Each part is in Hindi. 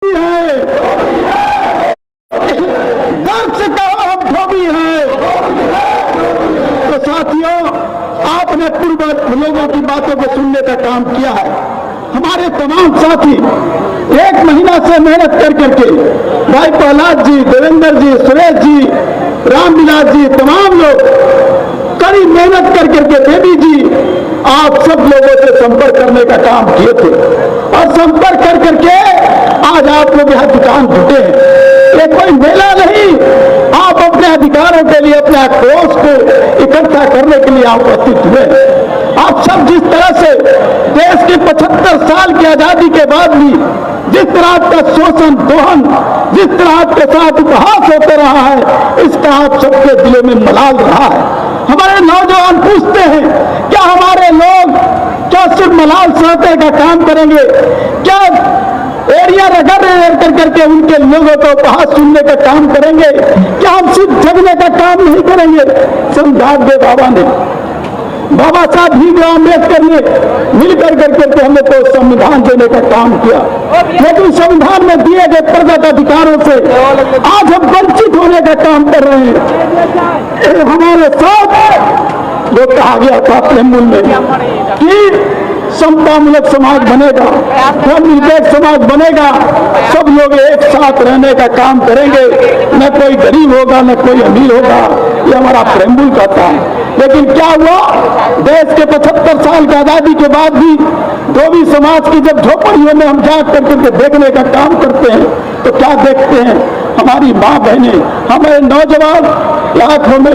दर्श का आप धोबी है। तो साथियों, आपने पूर्व लोगों की बातों को सुनने का काम किया है। हमारे तमाम साथी एक महीना से मेहनत कर करके, भाई प्रहलाद जी, देवेंद्र जी, सुरेश जी, रामविलास जी, तमाम लोग कड़ी मेहनत कर करके, देवी जी, आप सब लोगों से संपर्क करने का काम किए थे और संपर्क कर करके आज आप लोग यहाँ दुकान जुटे हैं। ये कोई मेला नहीं, आप अपने अधिकारों के लिए, अपने आक्रोश को इकट्ठा करने के लिए आप उपस्थित हुए। आप सब जिस तरह से देश के 75 साल की आजादी के बाद भी जिस तरह आपका शोषण, दोहन, जिस तरह आपके साथ उपहास होते रहा है, इसका आप सबके दिलों में मलाल रहा है। हमारे नौजवान पूछते हैं, क्या हमारे लोग क्या सिर्फ मलाल सहते का काम करेंगे? क्या एरिया रगड़ करके उनके लोगों को उपहास सुनने का काम करेंगे? क्या हम सिर्फ जगने का काम नहीं करेंगे? संविधान दे बाबा साहब भीमराव अम्बेडकर ने मिलकर करके हमें तो संविधान देने का काम किया, लेकिन संविधान में दिए गए प्रगत अधिकारों से आज हम वंचित होने का काम कर रहे हैं। हमारे साथ जो कहा गया था अपने मूल में कि समतामूलक समाज बनेगा, धर्मनिरपेक्ष समाज बनेगा, सब लोग एक साथ रहने का काम करेंगे, न कोई गरीब होगा न कोई अमीर होगा, ये हमारा प्रेमबुल कहता है। लेकिन क्या हुआ, देश के 75 साल की आजादी के बाद भी धोबी समाज की जब झोपड़ियों में हम जा करके देखने का काम करते हैं तो क्या देखते हैं? हमारी माँ बहनें, हमारे नौजवान लाखों में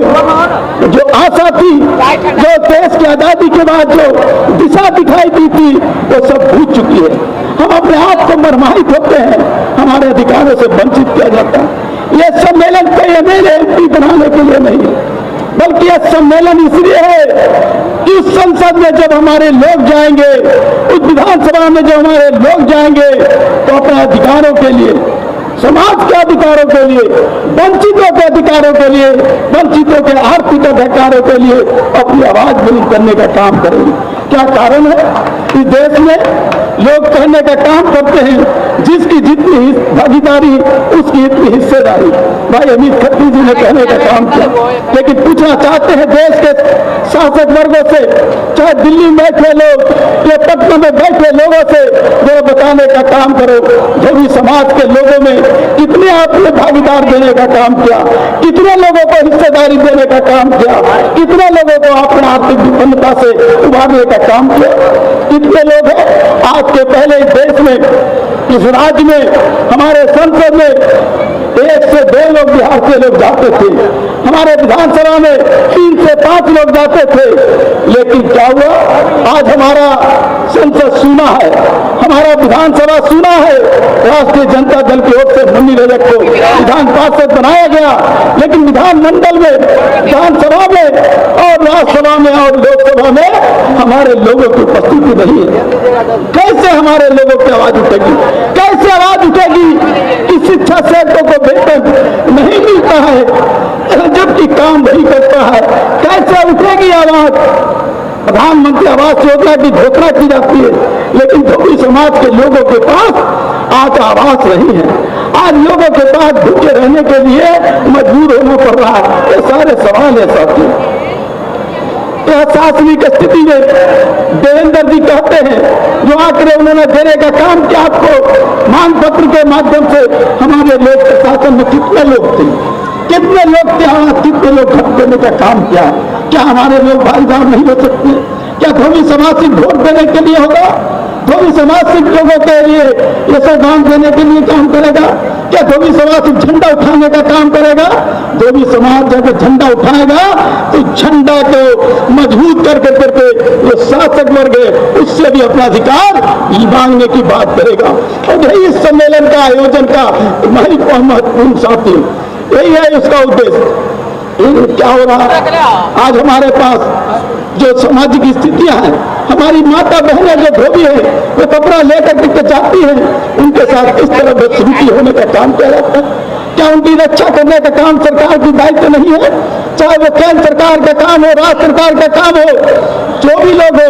जो आशा थी, जो देश की आजादी के बाद जो दिशा दिखाई दी थी, वो सब भूल चुकी है। हम अपने आप को मरमाहित होते हैं, हमारे अधिकारों से वंचित किया जाता है। ये सम्मेलन कोई एमएलए बनाने के लिए नहीं, बल्कि यह सम्मेलन इसलिए है कि उस संसद में जब हमारे लोग जाएंगे, उस विधानसभा में जब हमारे लोग जाएंगे, तो अपने अधिकारों के लिए, समाज के अधिकारों के लिए, वंचितों के अधिकारों के लिए, वंचितों के आर्थिक अधिकारों के लिए अपनी आवाज बुलंद करने का काम करेंगे। क्या कारण है? इस देश में लोग कहने का काम करते हैं, जिसकी जितनी भागीदारी उसकी इतनी हिस्सेदारी। भाई अमित खत्री जी ने कहने का काम किया, लेकिन पूछना चाहते हैं देश के शासक वर्गों से, चाहे दिल्ली में बैठे लोग या पटना में बैठे लोगों से, वो बताने का काम करो धोबी समाज के लोगों में कितने आपने भागीदार देने का काम किया, कितने लोगों को हिस्सेदारी देने का काम किया, कितने लोगों को अपने आर्थिक विपन्नता से उभारने का काम किया। कितने लोग हैं आज के पहले इस देश में, इस राज्य में, हमारे संसद में 1 से 2 लोग बिहार के लोग जाते थे, हमारे विधानसभा में 3 से 5 लोग जाते थे। लेकिन क्या हुआ, आज हमारा संसद सुना है, हमारा विधानसभा सुना है। राष्ट्रीय जनता दल की ओर से मुन्नी रजक को विधान पार्षद बनाया गया, लेकिन विधानमंडल में, विधानसभा में और राज्यसभा में और लोकसभा में हमारे लोगों की उपस्थिति नहीं है। कैसे हमारे लोगों की आवाज उठेगी? कैसे आवाज उठेगी कि शिक्षा सेवकों को वेतन नहीं मिलता है जबकि काम नहीं करता है? कैसे उठेगी आवाज? प्रधानमंत्री आवास योजना की घोषणा की जाती है, लेकिन धोबी समाज के लोगों के पास आज आवास नहीं है। आज लोगों के पास भूखे रहने के लिए मजबूर होना पड़ रहा है। ये सारे सवाल है साथियों। यह शासनिक स्थिति में देवेंद्र जी कहते हैं, जो आकर उन्होंने देने का काम किया आपको मांग पत्र के माध्यम से, हमारे लोग प्रशासन में कितने लोग थे, कितने लोग थे, कितने लोग वोट देने का काम किया? क्या हमारे लोग भागीदार नहीं हो सकते? क्या धोबी समाज सिर्फ वोट देने के लिए होगा? धोबी समाज सिर्फ लोगों के लिए ये सब दान देने के लिए काम करेगा? क्या धोबी समाज सिर्फ झंडा उठाने का काम करेगा? धोबी समाज जब झंडा उठाएगा तो झंडा को मजबूत करके जो शासक वर्ग है उससे भी अपना अधिकार मांगने की बात करेगा। और यही इस सम्मेलन का आयोजन का महत्वपूर्ण साथी, यही है उसका उद्देश्य। क्या हो रहा है आज हमारे पास जो सामाजिक स्थितियां हैं, हमारी माता बहनें जो धोबी है वो कपड़ा लेकर के जाती हैं, उनके साथ इस तरह बदसलूकी होने का काम किया जाता है। क्या उनकी रक्षा करने का काम सरकार की दायित्व नहीं है? चाहे वो केंद्र सरकार का काम हो, राज्य सरकार का काम हो, जो भी लोग हो,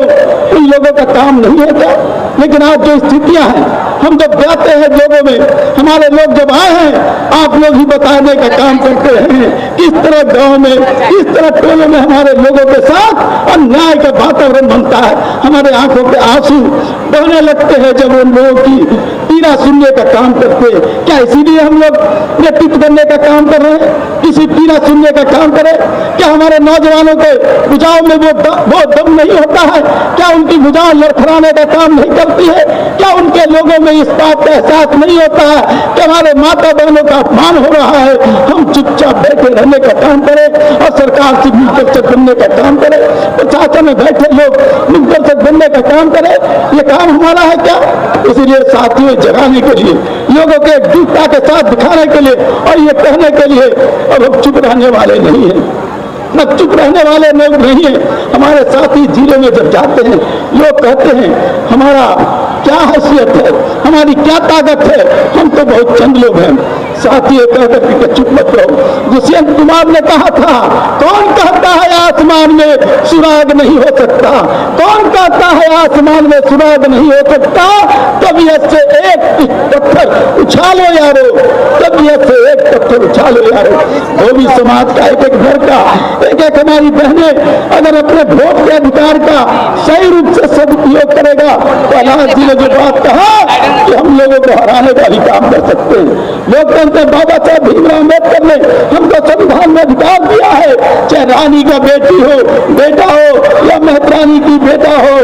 उन लोगों का काम नहीं है क्या? लेकिन आज जो स्थितियां हैं, हम जब जाते हैं लोगों में, हमारे लोग जब आए हैं, आप लोग ही बताने का काम करते हैं किस तरह गांव में, किस तरह टोलों में हमारे लोगों के साथ अन्याय का वातावरण बनता है। हमारे आंखों के आंसू बहने लगते हैं जब उन लोगों की पीड़ा सुनने का काम करते हैं। क्या इसीलिए हम लोग नेतृत्व करने का काम कर रहे हैं, किसी पीड़ा सुनने का काम करें? क्या हमारे नौजवानों के बुझाव में वो दम नहीं होता है? क्या उनकी बुझाव लड़खड़ाने का काम नहीं करती है? क्या उनके लोगों में इस बात का एहसास नहीं होता है कि हमारे माता बहनों का अपमान हो रहा है? हम चुपचाप बैठे रहने का काम करें और सरकार से मिलकर बनने का काम करें, प्रशासन में बैठे लोग मिलकर बनने का काम करें। ये काम हमारा है क्या? इसीलिए साथियों, जगाने के लिए, लोगों के एकजुटता के साथ दिखाने के लिए और ये कहने के लिए अब हम चुप रहने वाले नहीं हैं, न चुप रहने वाले लोग नहीं है। हमारे साथी जिले में जब जाते हैं, लोग कहते हैं हमारा क्या हैसियत है, हमारी क्या ताकत है, हम तो बहुत चंद लोग हैं। साथियों कहकर के चुप मत रहो। दुष्यंत कुमार ने कहा था, कौन कहता है आसमान में सुराग नहीं हो सकता? कौन कहता है आसमान में सुराग नहीं हो सकता? तबीयत से एक पत्थर उछालो यारो, तबीयत से एक पत्थर उछालो यारो। धोबी समाज का एक घर का एक हमारी बहनें अगर अपने वोट के अधिकार का सही रूप से सदुपयोग करेगा तो अलाहाबाद जी ने जो बात कहा कि हम लोगों को हराने का भी काम कर सकते हैं। लोग कहते हैं बाबा साहब भीमराव अम्बेडकर ने हमको संविधान में अधिकार दिया है, चाहे रानी का बेटी हो, बेटा हो या मेहतरानी की बेटा हो,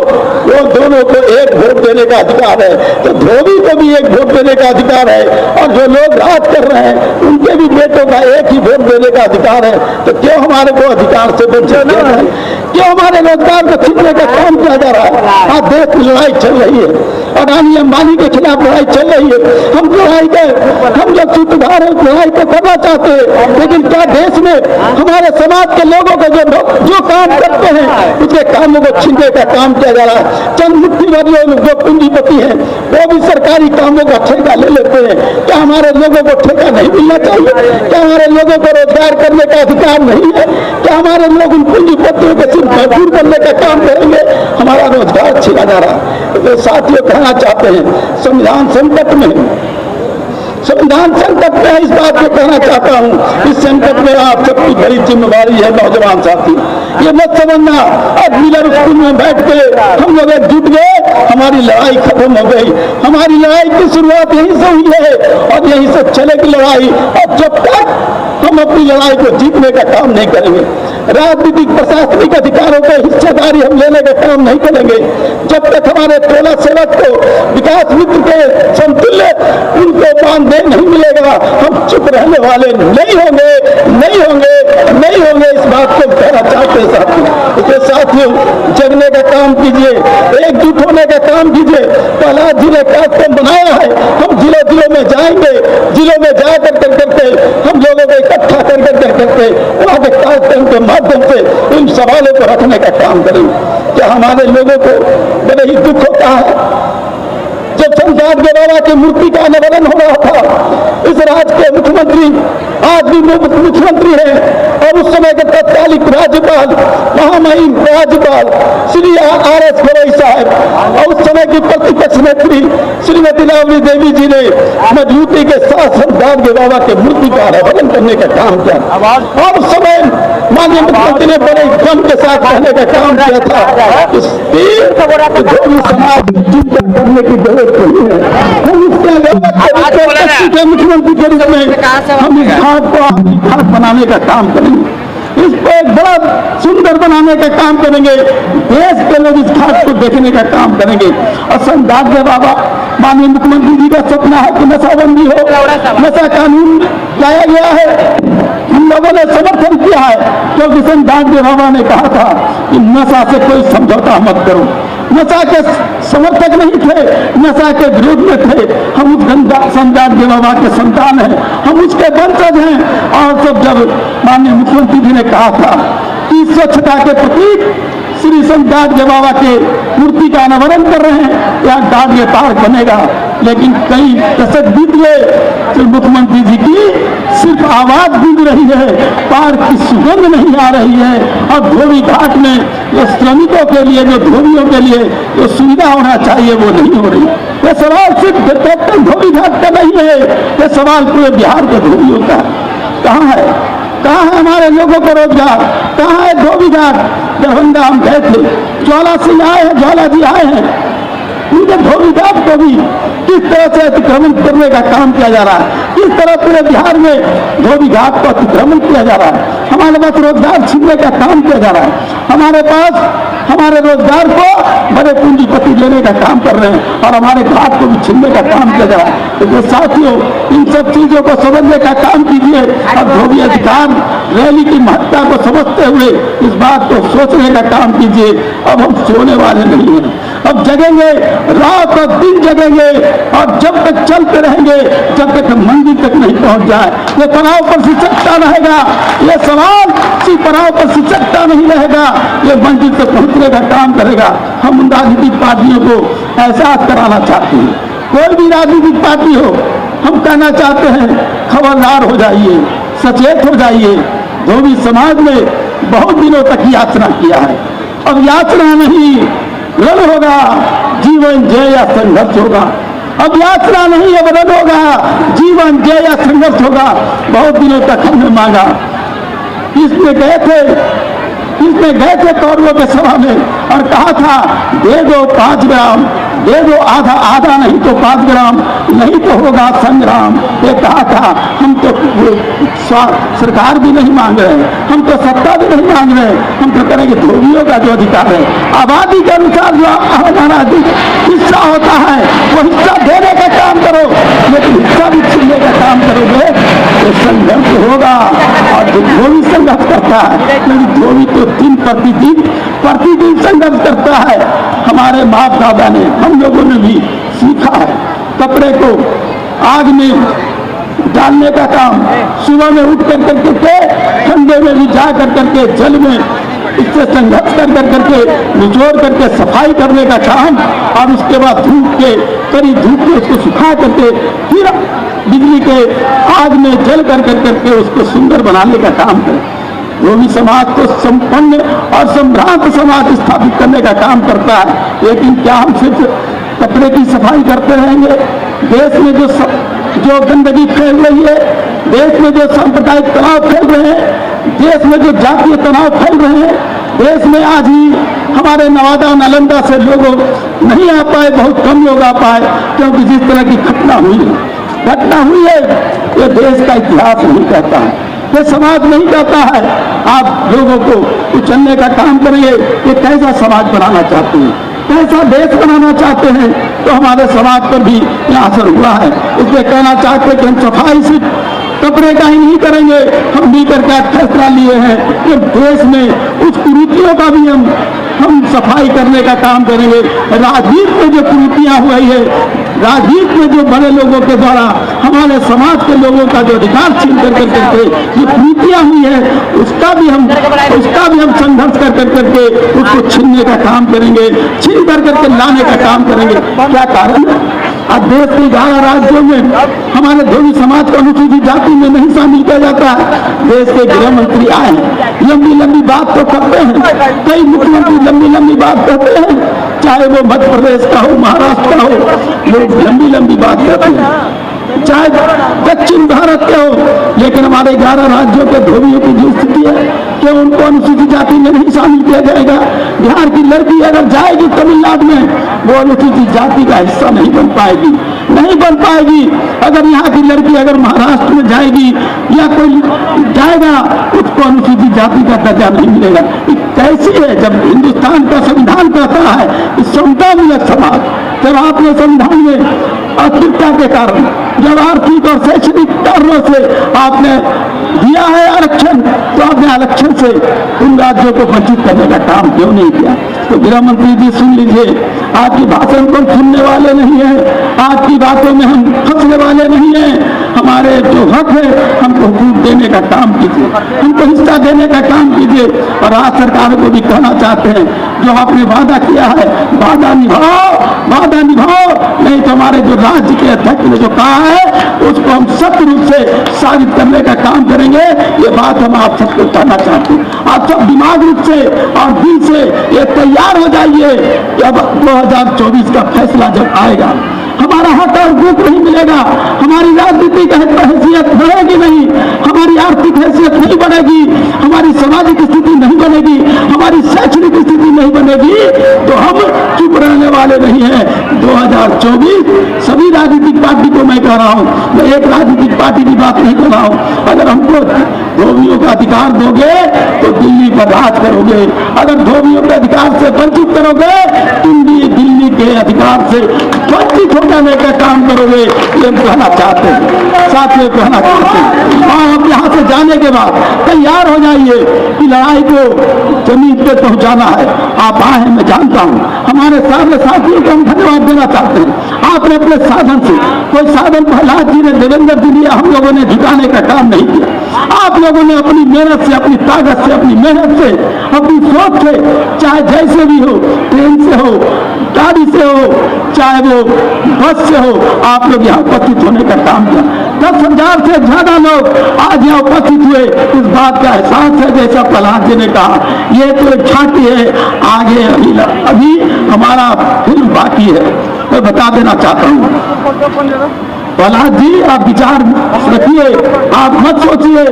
वो दोनों को एक वोट देने का अधिकार है। तो धोबी को भी एक वोट देने का अधिकार है और जो लोग राज कर रहे हैं उनके भी बेटों का एक ही वोट देने का अधिकार है। तो क्यों हमारे को अधिकार से वंचित किया जाए? क्यों हमारे रोजगार को छीनने का काम किया जा रहा है? आज देश की लड़ाई चल रही है, अडानी अंबानी के खिलाफ लड़ाई चल रही है। हम लड़ाई के, हम जब सूत्रधार हैं लड़ाई को करना चाहते हैं, लेकिन क्या देश में हमारे समाज के लोगों को जो काम करते हैं उसके कामों को छीनने का काम किया जा रहा है। चंद मुट्ठी भर लोग जो पूंजीपति हैं वो भी सरकारी कामों का ठेका ले लेते हैं। क्या हमारे लोगों को ठेका नहीं मिलना चाहिए? क्या हमारे लोगों को रोजगार करने का अधिकार नहीं है? क्या हमारे लोग उन पूंजीपतियों के सिर्फ मजबूर करने का काम करेंगे? हमारा रोजगार छीना जा रहा है। तो साथियों कहना चाहते हैं संविधान संकट में, संविधान संकट में इस बात को कहना चाहता हूँ, इस संकट में आप सबकी बड़ी जिम्मेदारी है नौजवान साथी। ये मत समझना अब मिलर स्कूल में बैठ के हम लोग एकजुट गए, हमारी लड़ाई खत्म हो गई। हमारी लड़ाई की शुरुआत यहीं से हुई है और यहीं से चलेगी लड़ाई। और जब तक हम अपनी लड़ाई को जीतने का काम नहीं करेंगे, राजनीतिक प्रशासनिक अधिकारों की हिस्सेदारी हम लेने का काम नहीं करेंगे, जब तक हमारे टोला सेवक को विकास मित्र के समतुल्य उनको मानदेय नहीं मिलेगा, हम चुप रहने वाले नहीं होंगे, नहीं होंगे, नहीं होंगे। इस बात को कहना चाहते हैं साथियों। इसके साथियों जगने का काम कीजिए, एकजुट होने का काम कीजिए। प्रहलाद जी ने कार्यक्रम बनाया है, हम जिलों जिलों में जाएंगे, जिलों में जाकर करके हम लोगों को इकट्ठा करके वहाँ के कार्यक्रम के माध्यम से इन सवालों को रखने का काम करेंगे। क्या हमारे लोगों को बड़े ही दुख होता है जब संसार के बाबा की मूर्ति का अनावरण हो रहा था, इस राज्य के मुख्यमंत्री आज भी मुख्यमंत्री हैं और उस समय के तत्कालिक राज्यपाल महामहिम राज्यपाल श्री RS गवई साहब और उस समय की प्रतिपक्ष नेत्री श्रीमती राबड़ी देवी जी ने मजबूती के साथ संसार के बाबा के मूर्ति का अनावरण करने का काम किया। और उस समय माननीय मुख्यमंत्री ने बड़े दम के साथ कहने का काम किया था, समाज करने की जरूरत नहीं है। हम इसके मुख्यमंत्री के रूप में हम इस घाट को बनाने का काम करेंगे, इसको एक बड़ा सुंदर बनाने का काम करेंगे। देश के लोग इस घाट को देखने का काम करेंगे। और संदाग बाबा माननीय मुख्यमंत्री जी का सपना है कि नशाबंदी हो, नशा कानून लाया गया है, हम लोगों ने समर्थन किया है, क्योंकि संदाग बाबा ने कहा था कि नशा से कोई समझौता मत करो। नशा के समर्थक नहीं थे, नशा के विरोध में थे। हम उस संदाग बाबा के संतान हैं, हम उसके वंशज हैं। और सब जब माननीय मुख्यमंत्री जी ने कहा था कि स्वच्छता के प्रतीक श्री संदाग बाबा के मूर्ति का अनावरण कर रहे हैं, यहाँ डाक पार्क बनेगा, लेकिन कई दशक बीत गए फिर मुख्यमंत्री जी की सिर्फ आवाज गूंज रही है, पार की सुगंध नहीं आ रही है। और धोबी घाट में जो श्रमिकों के लिए, जो धोबियों के लिए जो सुविधा होना चाहिए वो नहीं हो रही। ये सवाल सिर्फ कैप्टन धोबी घाट का नहीं है, ये सवाल पूरे बिहार के धोबियों का। कहाँ है, कहाँ है हमारे लोगों को रोजगार, कहाँ है धोबी घाट? दरभंगा हम गए थे, ज्वाला सिंह आए हैं, ज्वाला जी आए हैं, उनके धोबी घाट को भी किस तरह से अतिक्रमण करने का काम किया जा रहा है, किस तरह पूरे बिहार में धोबी घाट को अतिक्रमण किया जा रहा है। हमारे पास रोजगार छीनने का काम किया जा रहा है, हमारे पास हमारे रोजगार को बड़े पूंजीपति लेने का काम कर रहे हैं और हमारे घाट को भी छीनने का काम किया जा रहा है। तो साथियों, इन सब चीजों को समझने का काम कीजिए और धोबी अधिकार रैली की महत्ता को समझते हुए इस बात को सोचने का काम कीजिए। अब हम सोने वाले नहीं हैं, अब जगेंगे, रात और दिन जगेंगे और जब तक चलते रहेंगे जब तक हम मंदिर तक नहीं पहुंच जाए। ये तनाव पर सिचकता रहेगा, ये सवाल किसी तनाव पर सिचकता नहीं रहेगा, ये मंदिर तक पहुंचने का काम करेगा। हम उन राजनीतिक पार्टियों को एहसास कराना चाहते हैं, कोई भी राजनीतिक पार्टी हो, हम कहना चाहते हैं खबरदार हो जाइए, सचेत हो जाइए। धोबी समाज ने बहुत दिनों तक याचना किया है, अब याचना नहीं रण होगा, जीवन जय या संघर्ष होगा। अब याचना नहीं अब रण होगा, जीवन जय या संघर्ष होगा। बहुत दिनों तक हमने मांगा, इसमें गए थे कौरवों के सभा में और कहा था दे दो 5 ग्राम, दे दो आधा नहीं तो 5 ग्राम, नहीं तो होगा संग्राम। ये कहा था। हम तो सरकार भी नहीं मांग रहे, हम तो सत्ता भी नहीं मांग रहे, हम तो करेंगे धोबियों का जो अधिकार है आबादी के अनुसार जो हमारा हिस्सा होता है वो हिस्सा देने का काम करो, लेकिन हिस्सा भी छीनने का काम करोगे तो संघर्ष होगा। और जो धोबी संघर्ष करता है, क्योंकि धोबी तो दिन प्रतिदिन संघर्ष करता है। हमारे बाप दादा ने, हम लोगों ने भी सीखा है कपड़े को आग में डालने का काम, सुबह में उठ कर करके ठंडे में भी जा कर करके जल में इससे संघर्ष कर करके निचोड़ करके सफाई करने का काम, और उसके बाद धूप के कड़ी धूप में उसको सुखा करके फिर बिजली के आग में जल कर करके उसको सुंदर बनाने का काम करें। धोबी समाज को संपन्न और सम्रांत समाज स्थापित करने का काम करता है। लेकिन क्या हम सिर्फ कपड़े की सफाई करते रहेंगे? देश में जो गंदगी फैल रही है, देश में जो सांप्रदायिक तनाव फैल रहे हैं, देश में जो जातीय तनाव फैल रहे हैं, देश में आज ही हमारे नवादा नालंदा से लोग नहीं आ पाए, बहुत कम लोग आ पाए, क्योंकि जिस तरह की घटना हुई है ये देश का इतिहास नहीं कहता है, ये समाज नहीं कहता है। आप लोगों को उछलने का काम करेंगे, ये कैसा समाज बनाना चाहते हैं, कैसा देश बनाना चाहते हैं, तो हमारे समाज पर भी यह असर हुआ है। इसलिए कहना चाहते हैं कि हम सफाई सिर्फ कपड़े का ही नहीं करेंगे, हम मिलकर का फैसला लिए हैं कि देश में उस कुरीतियों का भी हम सफाई करने का काम करेंगे। राजनीति में जो कुरीतियां हुई है, राजनीति में जो बड़े लोगों के द्वारा हमारे समाज के लोगों का जो अधिकार छीन करके जो कुरीतियां हुई है, उसका भी हम संघर्ष करके उसको छीनने का काम करेंगे, छीन करके लाने का काम करेंगे। क्या कारण है? आज देश के 11 राज्यों में हमारे धोबी समाज को अनुसूचित जाति में नहीं शामिल किया जाता है। देश के गृह मंत्री आए हैं, लंबी बात तो करते हैं, कई मुख्यमंत्री लंबी बात करते हैं, चाहे वो मध्य प्रदेश का हो, महाराष्ट्र का हो, लोग लंबी बात करते हैं, चाहे दक्षिण भारत के हो। लेकिन हमारे 11 राज्यों के धोबियों की जो स्थिति है कि उनको अनुसूचित जाति में नहीं शामिल किया जाएगा। बिहार की लड़की अगर जाएगी तमिलनाडु में, वो अनुसूचित जाति का हिस्सा नहीं बन पाएगी। अगर यहाँ की लड़की अगर महाराष्ट्र में जाएगी या कोई जाएगा, उसको अनुसूचित जाति का दर्जा नहीं मिलेगा। कैसी है? जब हिंदुस्तान का संविधान कहता है कि समतामूलक समाज, जब आपने संविधान में अस्थिरता के कारण, जब आर्थिक और शैक्षणिक कारणों से आपने दिया है आरक्षण, तो आपने आरक्षण से उन राज्यों को वंचित करने का काम क्यों नहीं किया? तो गृह मंत्री जी सुन लीजिए, आपकी भाषण को सुनने वाले नहीं है, आपकी बातों में हम फंसने वाले नहीं है। हमारे जो हक है हमको हकूक देने का काम कीजिए, हमको हिस्सा देने का काम कीजिए। और राज्य सरकार को भी कहना चाहते हैं, जो आपने वादा किया है वादा निभाओ, वादा निभाओ, नहीं तो हमारे जो राज्य के अध्यक्ष ने जो कहा है उसको हम सत्य रूप से साबित करने का काम करेंगे। ये बात हम आप सबको कहना चाहते हैं। आप सब दिमाग रूप से और दिल से ये तैयार हो जाइए कि अब 2024 का फैसला जब आएगा हमारा हक और दुख नहीं मिलेगा, हमारी राजनीतिक हैसियत बढ़ेगी नहीं, हमारी आर्थिक हैसियत नहीं बढ़ेगी, हमारी सामाजिक स्थिति नहीं बनेगी, हमारी शैक्षणिक स्थिति नहीं बनेगी, तो हम चुप रहने वाले नहीं हैं। 2024 सभी राजनीतिक पार्टी को मैं कह रहा हूं, मैं एक राजनीतिक पार्टी की बात नहीं कर रहा हूं। अगर हमको धोबियों का अधिकार दोगे तो दिल्ली पर राज करोगे, अगर धोबियों के अधिकार से वंचित करोगे तुम भी दिल्ली के अधिकार से वंचित हो जाने का काम करोगे। ये कहना चाहते हैं, साथियों कहना चाहते हैं। और अब यहाँ से जाने के बाद तैयार हो जाइए कि लड़ाई को जमीन पे पहुंचाना है। आप आए हैं, मैं जानता हूँ, हमारे सारे साथियों को हम धन्यवाद देना चाहते हैं। आपने अपने साधन से, कोई साधन प्रहलाद जी ने, देवेंद्र जी ने, हम लोगों ने जुटाने का काम नहीं किया। आप लोगों ने अपनी मेहनत से, अपनी ताकत से, अपनी मेहनत से, अपनी सोच से, चाहे जैसे भी हो, ट्रेन से हो, गाड़ी से हो, चाहे वो बस से हो, आप लोग यहाँ उपस्थित होने का काम किया। 10,000 से ज्यादा लोग आज यहाँ उपस्थित हुए। इस बात का एहसास है, जैसा प्रहलाद जी ने कहा, ये तो एक छाती है, आगे अभी हमारा फिल्म बाकी है। मैं बता देना चाहता हूँ प्रहलाद जी, आप विचार रखिए, आप मत सोचिए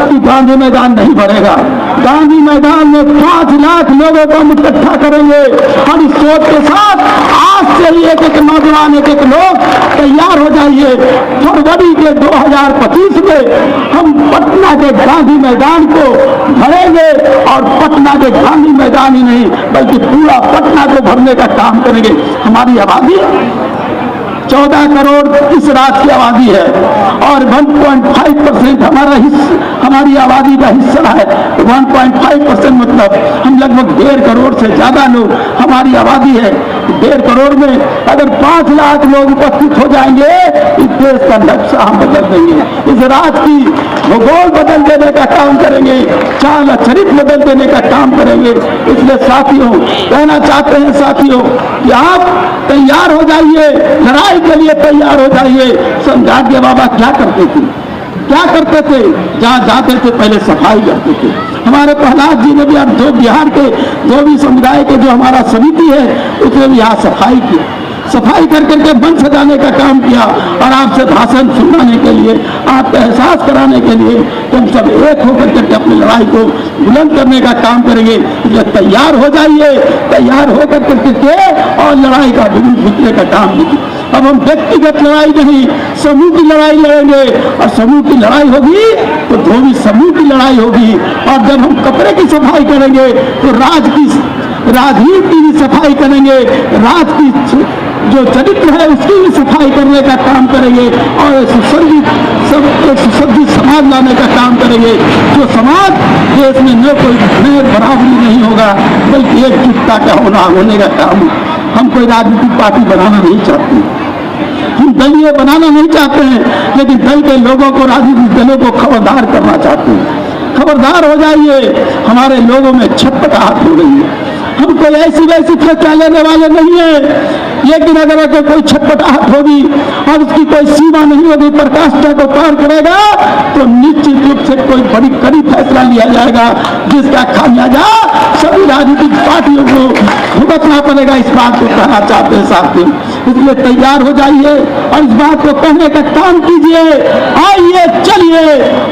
कि गांधी मैदान नहीं बढ़ेगा। गांधी मैदान में 5 लाख लोगों को हम इकट्ठा करेंगे और इस सोच के साथ आज से ही एक नौजवान, एक लोग तैयार हो जाइए। फरवरी के 2025 में हम पटना के गांधी मैदान को भरेंगे और पटना के गांधी मैदान ही नहीं बल्कि पूरा पटना को भरने का काम करेंगे। हमारी आबादी 14 करोड़ इस राज्य की आबादी है और 1.5% हमारी आबादी का हिस्सा है। 1.5% मतलब हम लगभग 1.5 करोड़ से ज्यादा लोग हमारी आबादी है। 1.5 करोड़ में अगर 5 लाख लोग उपस्थित हो जाएंगे, इस देश का नक्शा हम बदल देंगे, इस राज्य की भूगोल बदल देने का काम करेंगे, चाल चरित्र बदल देने का काम करेंगे। इसलिए साथियों कहना चाहते हैं साथियों कि आप तैयार हो जाइए, लड़ाई के लिए तैयार हो जाइए। संघाड़िया बाबा क्या करते थे, क्या करते थे? जहाँ जाते थे पहले सफाई करते थे। हमारे प्रहलाद जी ने भी अब जो बिहार के धोबी समुदाय के जो हमारा समिति है उसने भी यहाँ सफाई की, सफाई कर करके बन सजाने का काम किया और आपसे भाषण सुनाने के लिए, आपको एहसास कराने के लिए कि हम सब एक होकर करके अपनी लड़ाई को बुलंद करने का काम करेंगे। इसलिए तैयार हो जाइए, तैयार होकर करके और लड़ाई का विरुद्ध जीतने का काम कीजिए। अब हम व्यक्तिगत लड़ाई नहीं, समूह की लड़ाई लड़ेंगे और समूह की लड़ाई होगी तो धोबी समूह की लड़ाई होगी। और जब हम कपड़े की सफाई करेंगे तो राजनीति की भी सफाई करेंगे, राज की जो चरित्र है उसकी भी सफाई करने का काम करेंगे और सुसज्जित समाज लाने का काम करेंगे। जो समाज देश में न कोई भेद बराबरी नहीं होगा बल्कि एकजुटता का होने का काम। हम कोई राजनीतिक पार्टी बनाना नहीं चाहते, हम दलीय बनाना नहीं चाहते हैं, लेकिन दल के लोगों को, राजनीतिक दलों को खबरदार करना चाहते हैं। खबरदार हो जाइए, हमारे लोगों में छटपटाहट हो रही है। हम कोई ऐसी वैसी फैसला लेने वाले नहीं है, लेकिन अगर कोई छटपटाहट होगी और उसकी कोई सीमा नहीं होगी, प्रकाष्ठा को पार करेगा तो निश्चित रूप से कोई बड़ी कड़ी फैसला लिया जाएगा जिसका खामियाजा सभी राजनीतिक पार्टियों को भुगतना पड़ेगा। इस बात को कहना चाहते हैं साथियों। इसलिए तैयार हो जाइए और इस बात को कहने का काम कीजिए। आइए चलिए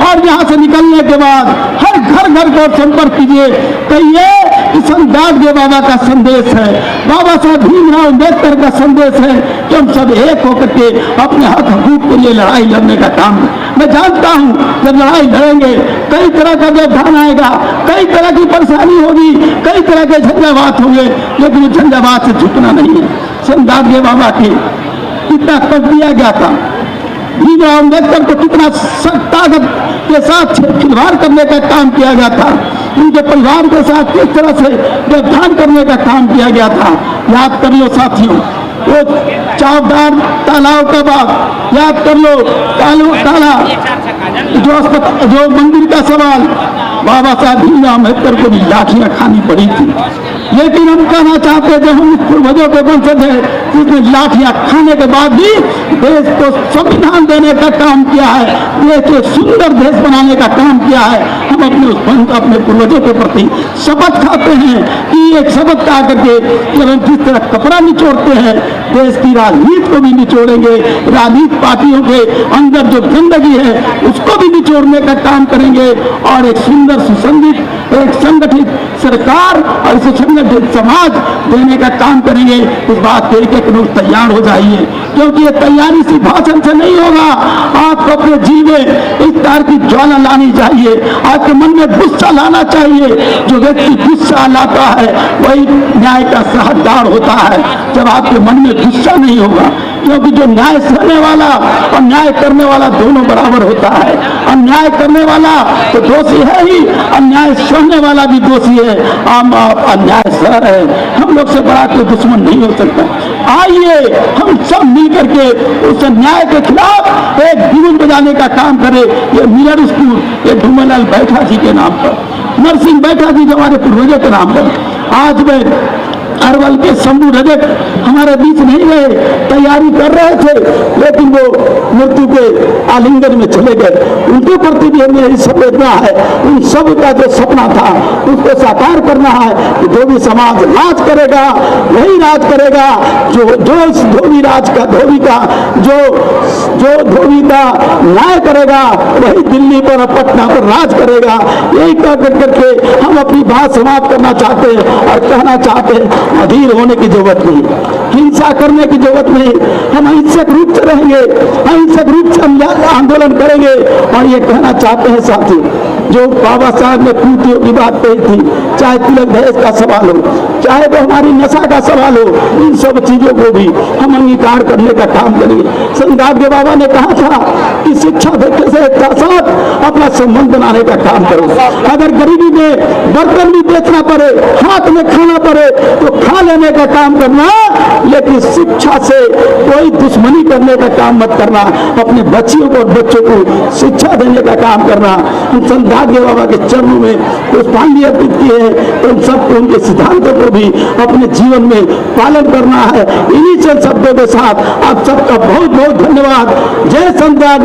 और यहाँ से निकलने के बाद हर घर को संपर्क कीजिए, कहिए कि संघाड़िया बाबा का संदेश है, बाबा साहब भीमराव अम्बेडकर का संदेश है कि हम सब एक होकर के अपने हक हकूक के लिए लड़ाई लड़ने का काम। मैं जानता हूँ जब लड़ाई लड़ेंगे कई तरह का व्यवधान आएगा, कई तरह की परेशानी होगी, कई तरह के झंझावात होंगे, लेकिन झंझावात से झुकना नहीं है। संघाड़िया बाबा के कितना कष्ट दिया गया था, भीमराव अम्बेडकर को कितना ताकत के साथ खिलवाड़ करने का काम किया गया था, उनके परिवार के साथ किस तरह से व्यवधान करने का काम किया गया था। याद कर लो साथियों, वो चावदार तालाब का बात याद कर लो, काला जो मंदिर का सवाल, बाबा साहब भीमराव अम्बेडकर को भी लाठियां खानी पड़ी थी। लेकिन हम कहना चाहते हैं, जब हम पूर्वजों के वंशज हैं, उसमें लाठियां खाने के बाद भी देश को संविधान देने का काम किया है, देश को सुंदर देश बनाने का काम किया है। हम अपने पूर्वजों के प्रति शपथ खाते हैं कि एक शपथ खा करके जब हम जिस तरह कपड़ा निचोड़ते हैं, देश की राजनीति को भी निचोड़ेंगे, राजनीतिक पार्टियों के अंदर जो गंदगी है उसको भी निचोड़ने का काम करेंगे और एक सुंदर सुसंगठित, एक संगठित सरकार और सुसंगठित समाज देने का काम करेंगे। इस बात के एक लोग तैयार हो जाइए, क्योंकि ये तैयारी सिर्फ भाषण से नहीं होगा। आपको अपने जीव में इस तरह की ज्वाला लानी चाहिए, आपके मन में गुस्सा लाना चाहिए। जो व्यक्ति गुस्सा लाता है वही न्याय का साहबदार होता है। जब आपके मन में गुस्सा नहीं होगा, क्योंकि जो न्याय सहने वाला और न्याय करने वाला दोनों बराबर होता है। अन्याय करने वाला तो दोषी है ही, अन्याय सहने वाला भी दोषी है। हम अन्याय सह रहे हैं, हम लोग से बड़ा कोई दुश्मन नहीं हो सकता। आइए हम सब मिलकर के उस अन्याय के खिलाफ एक बिगुल बजाने का काम करें। ये मिलर स्कूल, ये धूमलाल बैठा जी के नाम पर, नरसिंह बैठा जी जो हमारे पूर्वजों के नाम पर, आज में अरवल के शंभू रजक हमारे बीच नहीं रहे, तैयारी कर रहे थे, लेकिन वो मृत्यु के आलिंगन में चले गए। उनके प्रति भी हमें यही संवेदना है। उन सब का जो सपना था उसको साकार करना है कि धोबी समाज राज करेगा, वही राज करेगा जो इस धोबी राज का, धोबी का जो धोबी का न्याय करेगा, वही दिल्ली पर और पटना पर राज करेगा। यही कह करके हम अपनी बात समाप्त करना चाहते हैं और कहना चाहते हैं, अधीर होने की जरूरत नहीं, हिंसा करने की जरूरत नहीं। हम अहिंसक रूप से रहेंगे, अहिंसक रूप से हम आंदोलन करेंगे। और ये कहना चाहते हैं साथी, जो बाबा साहब ने कृतियों की बात कही थी, चाहे तिलक दहेज का सवाल हो, चाहे वो हमारी नशा का सवाल हो, इन सब चीजों को भी हम अंगीकार करने का काम करेंगे। संताप के बाबा ने कहा था कि शिक्षा देने से साथ अपना संबंध बनाने का काम करो। अगर गरीबी में बर्तन भी बेचना पड़े, हाथ में खाना पड़े तो खा लेने का काम करना, लेकिन शिक्षा से कोई दुश्मनी करने का काम मत करना। अपने बच्चियों को और बच्चों को शिक्षा देने का काम करना। हम संताप के बाबा के चरणों में पुष्पांजलि अर्पित की है, तो उन सबको, उनके सिद्धांतों को भी अपने जीवन में पालन करना है। इन्हीं चंद शब्दों के साथ आप सबका बहुत बहुत धन्यवाद। जय संताप,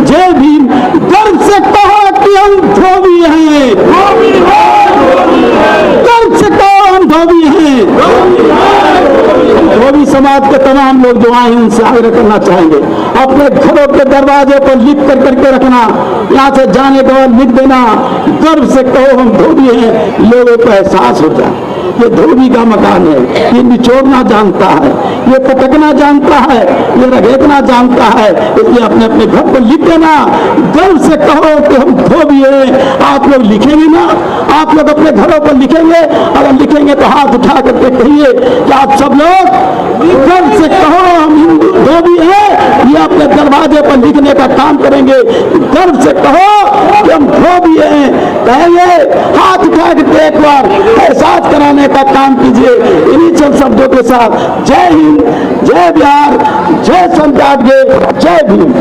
जय भीम। गर्व से कहो कि हम धोबी हैं, गर्व से कहो हम धोबी हैं। धोबी समाज के तमाम लोग जो आए हैं उनसे आग्रह करना चाहेंगे, अपने घरों के दरवाजे पर लिख करके रखना, यहाँ से जाने के बाद लिख देना, गर्व से कहो हम धोबी हैं। लोगों को एहसास हो जाए ये धोबी का मकान है, ये निचोड़ना जानता है, ये पटकना जानता है, ये रगेदना जानता है। इसलिए अपने अपने घर पर लिख देना, गर्व से कहो कि हम धोबी हैं। आप लोग लिखेंगे ना, आप लोग अपने घरों पर लिखेंगे, अगर लिखेंगे तो हाथ उठा करके कहिए कि आप सब लोग गर्व से कहो हम हिंदू धोबी हैं। ये अपने दरवाजे पर लिखने का काम करेंगे, गर्व से कहो कि हम धोबी हैं कहेंगे, हाथ उठा करके एक बार एहसास कराने का काम कीजिए। इन्हीं चंद शब्दों के साथ जय हिंद, जय बिहार, जय संताप, जय भीम।